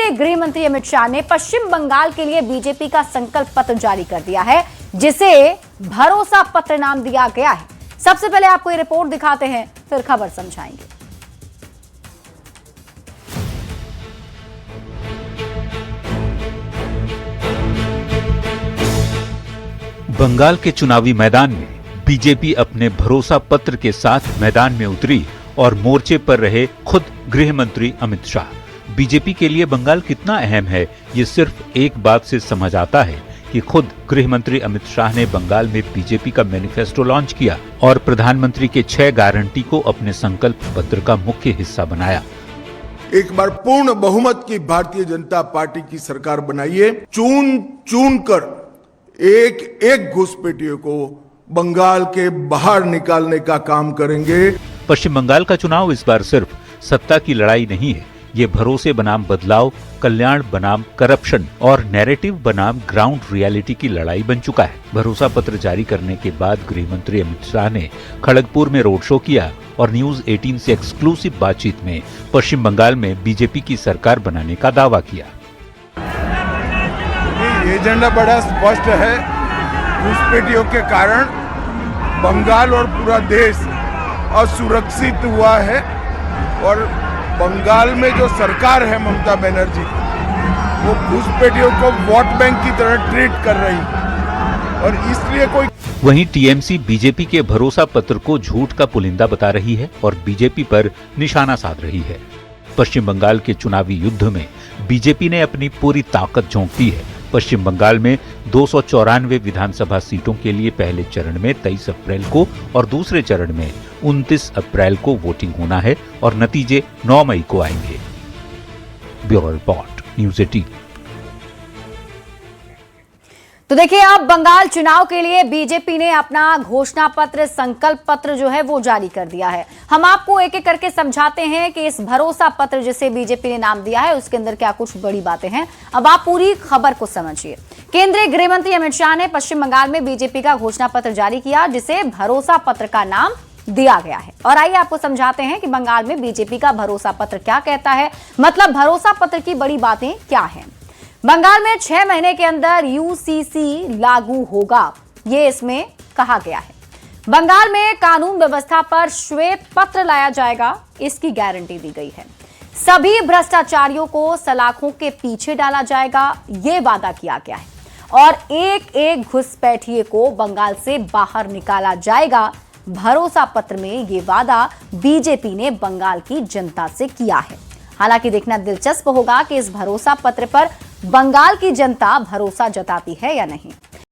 केंद्रीय गृह मंत्री अमित शाह ने पश्चिम बंगाल के लिए बीजेपी का संकल्प पत्र जारी कर दिया है, जिसे भरोसा पत्र नाम दिया गया है। सबसे पहले आपको ये रिपोर्ट दिखाते हैं, फिर खबर समझाएंगे। बंगाल के चुनावी मैदान में बीजेपी अपने भरोसा पत्र के साथ मैदान में उतरी और मोर्चे पर रहे खुद गृह मंत्री अमित शाह। बीजेपी के लिए बंगाल कितना अहम है, ये सिर्फ एक बात से समझ आता है कि खुद गृह मंत्री अमित शाह ने बंगाल में बीजेपी का मैनिफेस्टो लॉन्च किया और प्रधानमंत्री के 6 गारंटी को अपने संकल्प पत्र का मुख्य हिस्सा बनाया। एक बार पूर्ण बहुमत की भारतीय जनता पार्टी की सरकार बनाइए, चुन चुन कर एक एक घुसपैठियों को बंगाल के बाहर निकालने का काम करेंगे। पश्चिम बंगाल का चुनाव इस बार सिर्फ सत्ता की लड़ाई नहीं है, ये भरोसे बनाम बदलाव, कल्याण बनाम करप्शन और नैरेटिव बनाम ग्राउंड रियलिटी की लड़ाई बन चुका है। भरोसा पत्र जारी करने के बाद गृह मंत्री अमित शाह ने खड़गपुर में रोड शो किया और न्यूज 18 से एक्सक्लूसिव बातचीत में पश्चिम बंगाल में बीजेपी की सरकार बनाने का दावा किया। एजेंडा बड़ा स्पष्ट है। घुसपैठियों के कारण बंगाल और पूरा देश असुरक्षित हुआ है और बंगाल में जो सरकार है ममता बनर्जी वो घुसपैठियों को वोट बैंक की तरह ट्रीट कर रही है और इसलिए कोई। वहीं टीएमसी बीजेपी के भरोसा पत्र को झूठ का पुलिंदा बता रही है और बीजेपी पर निशाना साध रही है। पश्चिम बंगाल के चुनावी युद्ध में बीजेपी ने अपनी पूरी ताकत झोंक दी है। पश्चिम बंगाल में 294 विधानसभा सीटों के लिए पहले चरण में 23 अप्रैल को और दूसरे चरण में 29 अप्रैल को वोटिंग होना है और नतीजे 9 मई को आएंगे। Bureau report, news 18। तो देखिए, अब बंगाल चुनाव के लिए बीजेपी ने अपना घोषणा पत्र, संकल्प पत्र जो है वो जारी कर दिया है। हम आपको एक एक करके समझाते हैं कि इस भरोसा पत्र जिसे बीजेपी ने नाम दिया है उसके अंदर क्या कुछ बड़ी बातें हैं। अब आप पूरी खबर को समझिए। केंद्रीय गृह मंत्री अमित शाह ने पश्चिम बंगाल में बीजेपी का घोषणा पत्र जारी किया, जिसे भरोसा पत्र का नाम दिया गया है। और आइए आपको समझाते हैं कि बंगाल में बीजेपी का भरोसा पत्र क्या कहता है, मतलब भरोसा पत्र की बड़ी बातें क्या हैं। बंगाल में 6 महीने के अंदर यूसीसी लागू होगा, ये इसमें कहा गया है। बंगाल में कानून व्यवस्था पर श्वेत पत्र लाया जाएगा, इसकी गारंटी दी गई है। सभी भ्रष्टाचारियों को सलाखों के पीछे डाला जाएगा, ये वादा किया गया है। और एक एक घुसपैठिए को बंगाल से बाहर निकाला जाएगा। भरोसा पत्र में ये वादा बीजेपी ने बंगाल की जनता से किया है। हालांकि देखना दिलचस्प होगा कि इस भरोसा पत्र पर बंगाल की जनता भरोसा जताती है या नहीं।